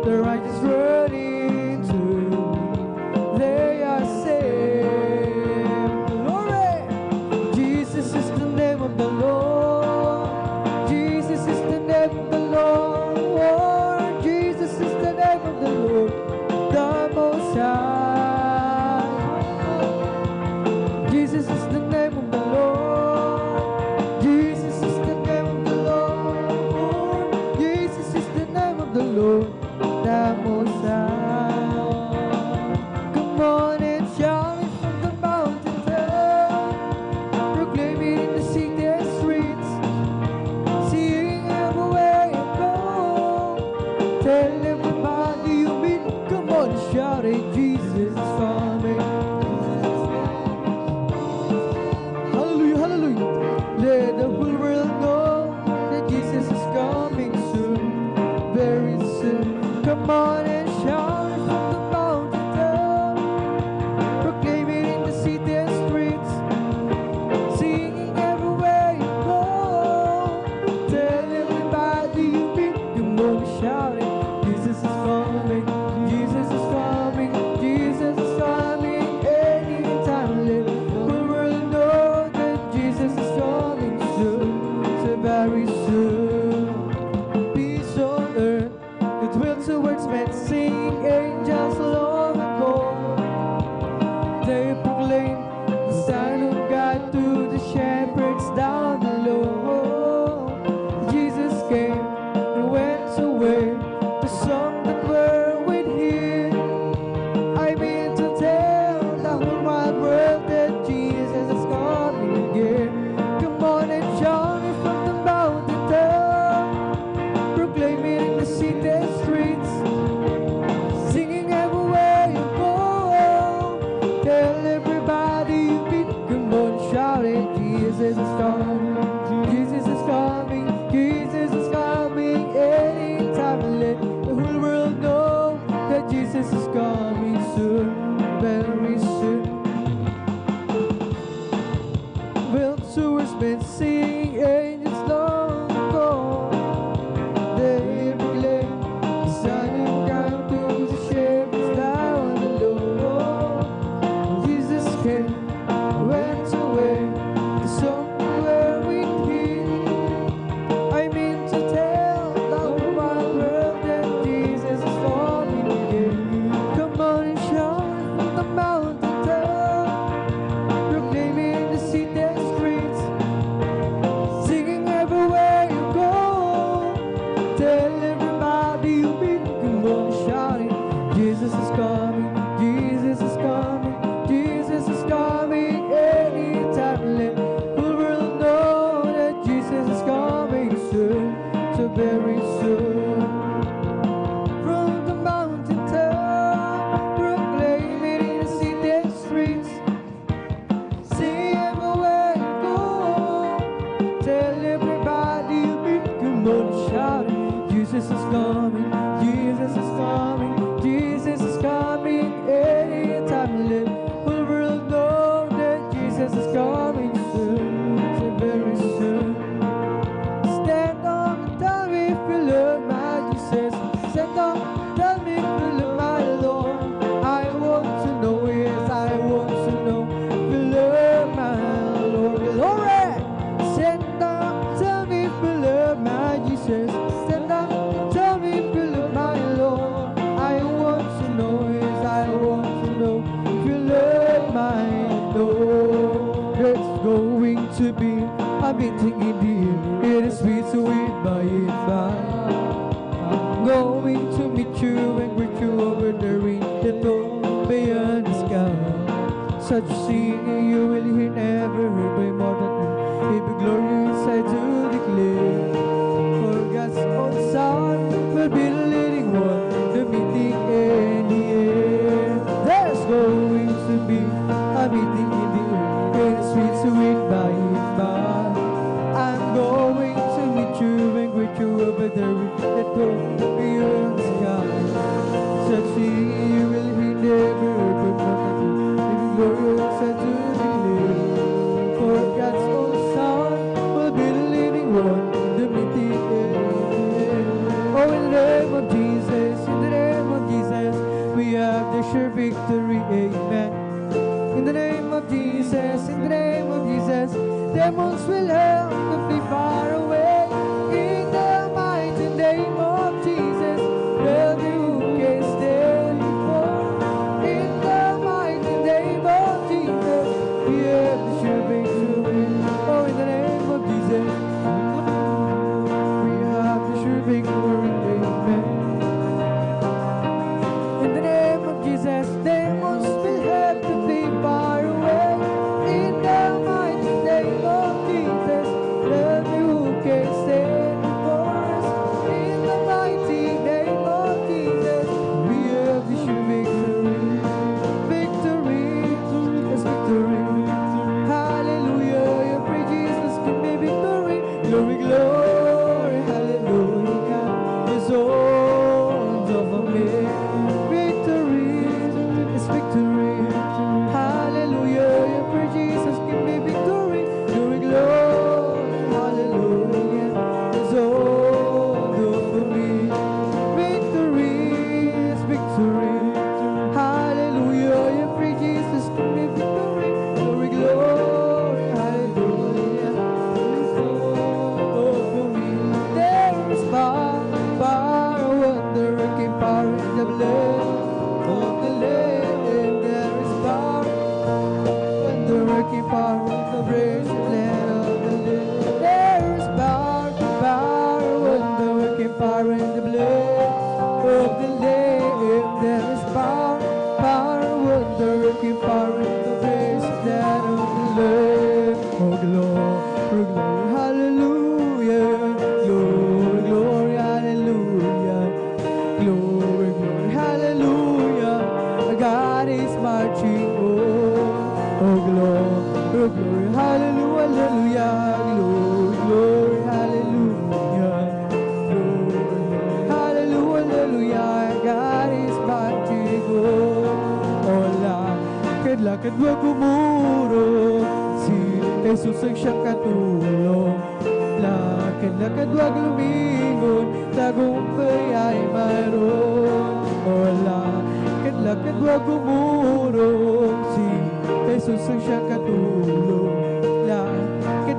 The righteous run into, they are saved. Glory! Jesus is the name of the Lord. Jesus is the name of the Lord. Jesus is the name of the Lord, the Most High. Jesus is the name of the Lord. Jesus is the name of the Lord. Jesus is the name of the Lord, the Most High. Come on and shout it from the mountain top. Proclaim it in the city and streets. Sing everywhere you go. Tell everybody you meet. Come on, shout it, Jesus is coming. Hallelujah, hallelujah. Let the whole world know that Jesus is coming soon, very soon. Come on and shout it from the mountain top. Proclaim it in the city and streets. Singing everywhere you go. Tell everybody you meet. Come on, shout it. Jesus is coming. Jesus is coming. Jesus is coming. Anytime, let the whole world know that Jesus is coming soon, so very soon. Peace on earth, goodwill towards men, sing angels long ago. They proclaim the Son of God to the shepherds down below. Jesus came and went away. The some that were with him, I mean to tell the whole wide world that Jesus is coming again. Come on and shout it from the mountain top. Proclaim it in the city and streets. Singing everywhere you go. Tell everybody you meet. Come on, shout it. Jesus is coming. Jesus is coming. Jesus is coming. Anytime, let the whole world know that Jesus is coming soon, very soon. Well, tours been sing angels long ago. They proclaim the Son of God to the shepherds down below. Jesus came, went away, the some were with him. I mean to tell the whole wide world that Jesus is coming again. meeting in the air. It is sweet, sweet by and by. I'm going to meet you and greet you over the rain that flows beyond the sky. Such a singing you will hear never heard by mortal man. It be glorious I do declare. For God's own Son will be the leading one, the meeting in the air. There's going to be a meeting in the air. It is sweet, sweet by and by. I'm going to meet you and greet you over the rain that flows beyond the sky. Such singing you will hear never heard by mortal man. It be glorious I do declare. For God's own Son will be the leading one, the meeting in the air. Oh, in the name of Jesus, in the name of Jesus, we have the sure victory, amen. In the name of Jesus, in the name of Jesus, demons will have to flee far away. In the mighty name of Jesus, the you can stand before. In the mighty name of Jesus, we have the sure victory. Oh, in the name of Jesus, we have the sure victory, amen. In the name of Jesus, demons will have to flee far away. In the mighty name of Jesus, love you can stand before us. In the mighty name of Jesus, we have the sure victory. Victory, yes, victory. Hallelujah, your praise Jesus, give me victory. Glory, glory, hallelujah. His arms over me. Victory, yes, victory. Hallelujah, your praise Jesus, give me victory. Glory, glory, hallelujah. His arms over me. Victory, yes, victory. Hallelujah, your praise Jesus, give me victory. Glory, glory, hallelujah. His arms over me. There is power, power, wonder, working power in the blood of the Lamb. There is power, wonder, working power in the precious blood of the Lamb. There is power, power, wonder, working power in the blood of the Lamb. There is power, power, wonder, working power in the precious blood of the Lamb. Oh, glory, glory, hallelujah. Glory, glory, hallelujah. Glory, glory, hallelujah. God is marching on. Oh, glory, glory, hallelujah, hallelujah. Glory, glory, hallelujah. Glory, glory, hallelujah. God is marching on. Oh, lakad wag gumuro. Si Jesus ang siyang katulong. Lakad wag lumingon. Tagumpay ay mayroon. Oh, lakad wag gumuro. Si Jesus ang siyang katulong.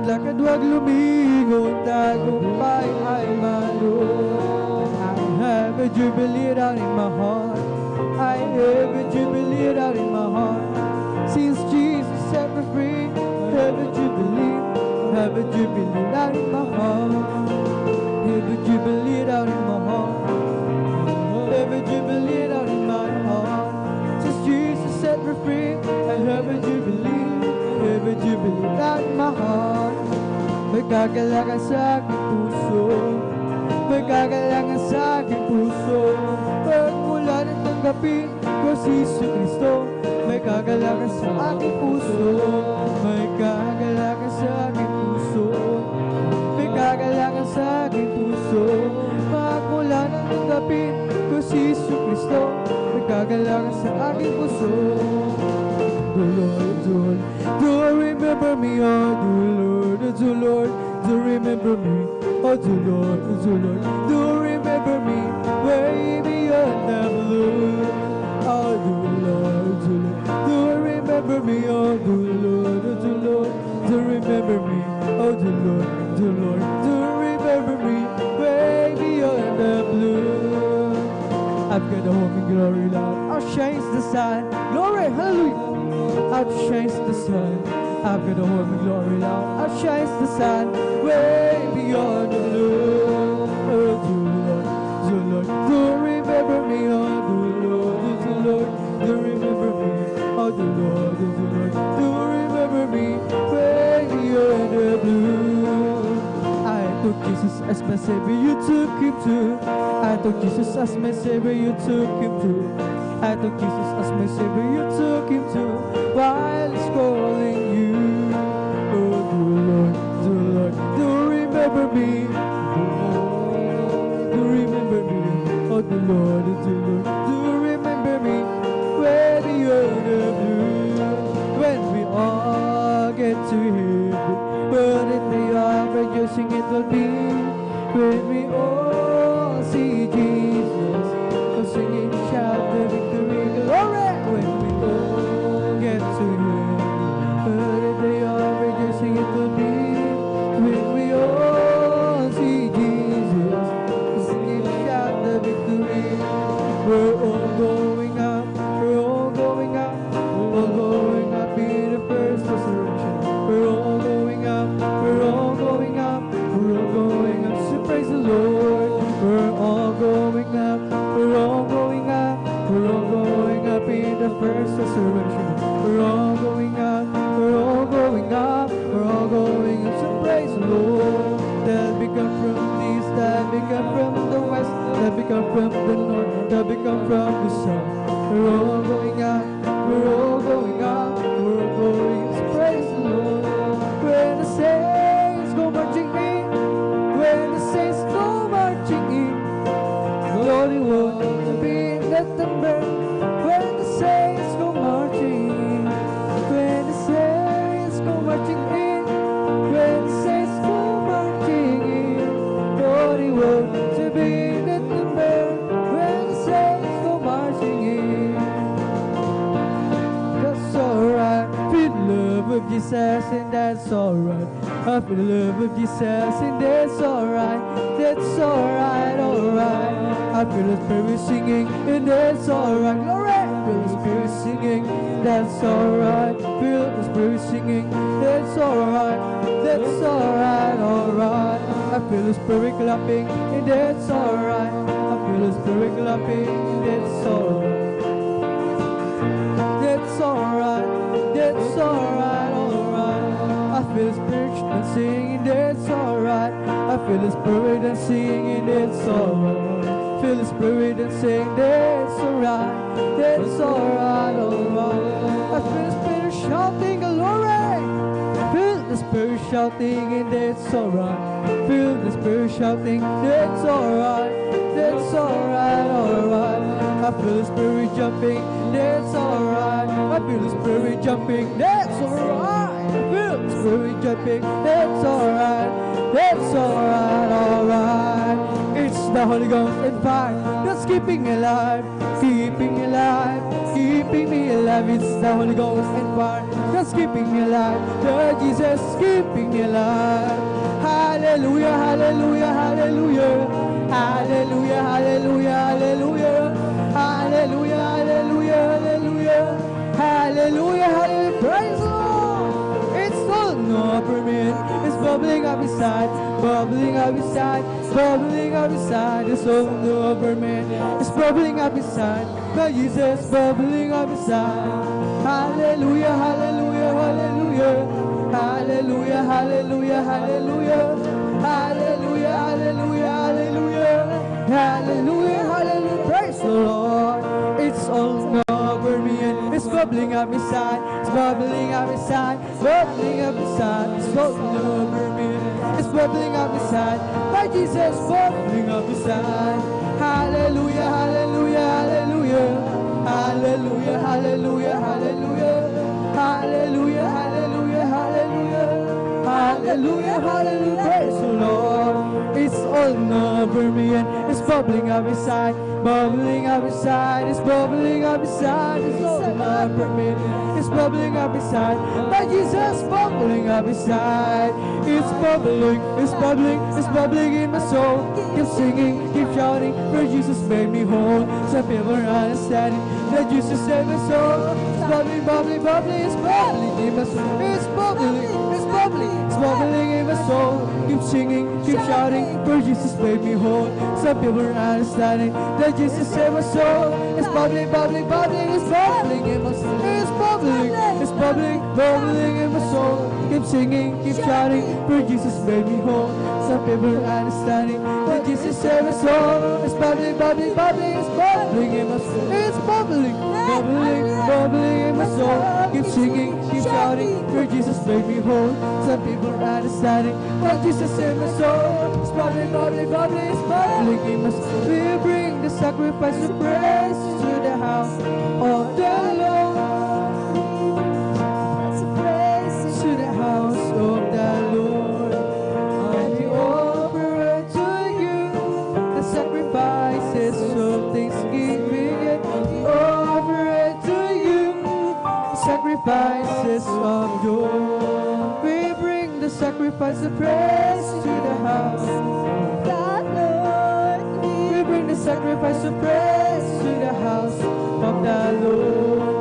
Lakad wag lumingon. Tagumpay ay mayroon. I have a jubilee out in my heart. I have a jubilee out in my heart. Since Jesus set me free, have a jubilee out in my heart. Have a jubilee out in my heart. Have a jubilee out in my heart. Since Jesus set me free, I have a jubilee out in my heart. May kagalakan sa aking puso, may kagalakan sa aking puso. Pagmula nang tanggapin ko si Jesu Cristo, may kagalakan sa aking puso, may kagalakan sa aking puso, may kagalakan sa aking puso. Pagmula nang tanggapin ko si Jesu Cristo, may kagalakan sa aking puso. The Lord, do remember me, oh the Lord, do remember me, oh the Lord, do remember me, way beyond the blue. Oh the Lord, do remember me, oh the Lord, do remember me, oh the Lord, do remember me, way beyond the blue. I've got a home in glory, Lord. Outshines the sun, glory, hallelujah. Outshines the sun, I'm gonna hold my glory now. Outshines the sun, way beyond the blue. Oh, the Lord, do remember me. Oh, the Lord, do remember me. Oh, the Lord, do remember me. Way beyond the blue. I took Jesus as my Savior, you took him too. I took Jesus as my Savior, you took him too. I took Jesus as my Savior, you took him too. While he's calling you, oh, do remember me. Do remember me. Oh, the Lord, do remember me. When you're the blue, when we all get to heaven, but in the arm rejoicing it will be. When we all see Jesus, we'll sing and shout the victory glory. When we all get to heaven, but in the arm rejoicing it will be. When we all see Jesus, we'll sing and shout the victory. We're all going up, we're all going up, we're all going up in the first resurrection. We're all going up, we're all going up, we're all going up. So praise the Lord. We're all going up, we're all going up, we're all going up in the first resurrection. We're all going up, we're all going up, we're all going up. So praise the Lord. That we come from the east, that we come from the west, that we come from the north, that we come from the south. We're all going up, we're all going up, we're all going up. So praise the Lord. When the saints go marching in, when the saints go marching in, glory won't to be let them burn. When the saints go marching in, when the saints go marching in, when the saints go marching in, glory won't to be let them burn. When the saints go marching in, that's alright. Feel the love of Jesus and that's alright. I feel the love of Jesus and that's alright. That's alright, alright. I feel the Spirit singing and that's alright. Glory! Feel the Spirit singing, that's alright. Feel the Spirit singing, that's alright. That's alright, alright. I feel the Spirit clapping and that's alright. I feel the Spirit clapping and that's alright. That's alright, that's alright, alright. I feel the Spirit dancing and that's alright. I feel the Spirit dancing and it's alright. Feel the Spirit dancing, that's alright. That's alright, alright. I feel the Spirit shouting glory. Feel the Spirit shouting and that's alright. Feel the Spirit shouting, that's alright. That's alright, alright. I feel the Spirit jumping, that's alright. I feel the Spirit jumping, that's alright. I feel the Spirit jumping, that's alright. That's alright, alright. It's the Holy Ghost and fire that's keeping me alive, keeping me alive, keeping me alive. It's the Holy Ghost and fire that's keeping me alive. The Jesus keeping me alive. Hallelujah, hallelujah, hallelujah. Hallelujah, hallelujah, hallelujah. Hallelujah, hallelujah, hallelujah. Hallelujah, hallelujah. Praise the Lord. It's all no permit. It's bubbling up inside, bubbling up inside, bubbling up inside. It's all no permit. It's bubbling up inside. The Jesus bubbling up inside. Hallelujah, hallelujah, hallelujah. Hallelujah, hallelujah, hallelujah. Hallelujah, hallelujah, hallelujah. Hallelujah, hallelujah. Praise the Lord. It's all over me and it's bubbling up inside. It's bubbling up inside, bubbling up inside. It's all over me. It's bubbling up inside. My Jesus bubbling up inside. Hallelujah, hallelujah, hallelujah. Hallelujah, hallelujah, hallelujah. Hallelujah, hallelujah, hallelujah. Hallelujah, hallelujah. Praise the Lord. It's it's all over me and it's bubbling up inside, bubbling up inside, it's bubbling up inside, it's all over me, it's bubbling up inside, my Jesus bubbling up inside, it's bubbling, it's bubbling, it's bubbling in my soul. Keep singing, keep shouting, for Jesus made me whole. Some people are understanding that Jesus saved my soul. It's bubbling, bubbling, bubbling, it's bubbling in my soul. It's bubbling, it's bubbling, it's bubbling in my soul. Keep singing, keep shouting, for Jesus made me whole. Some people are understanding that Jesus saved my soul. It's bubbling, bubbling, bubbling, it's bubbling in my soul. It's bubbling, it's bubbling, bubbling in my soul. Keep singing, keep shouting, for Jesus made me whole. Some people are understanding that Jesus saved my soul. It's bubbling, bubbling, bubbling, it's bubbling in my soul. It's bubbling, bubbling, bubbling in my soul. Keep singing, keep shouting, for Jesus made me whole. Some people are understanding that Jesus saved my soul. It's bubbling, bubbling, bubbling, it's bubbling in my soul. We bring the sacrifice of praise to the house of the Lord. To the house of the Lord. And we offer to you the sacrifices of thanksgiving. And we offer to you the sacrifices of joy. We bring the sacrifice of praise to the house of the Lord. We bring the sacrifice of praise to the house of the Lord.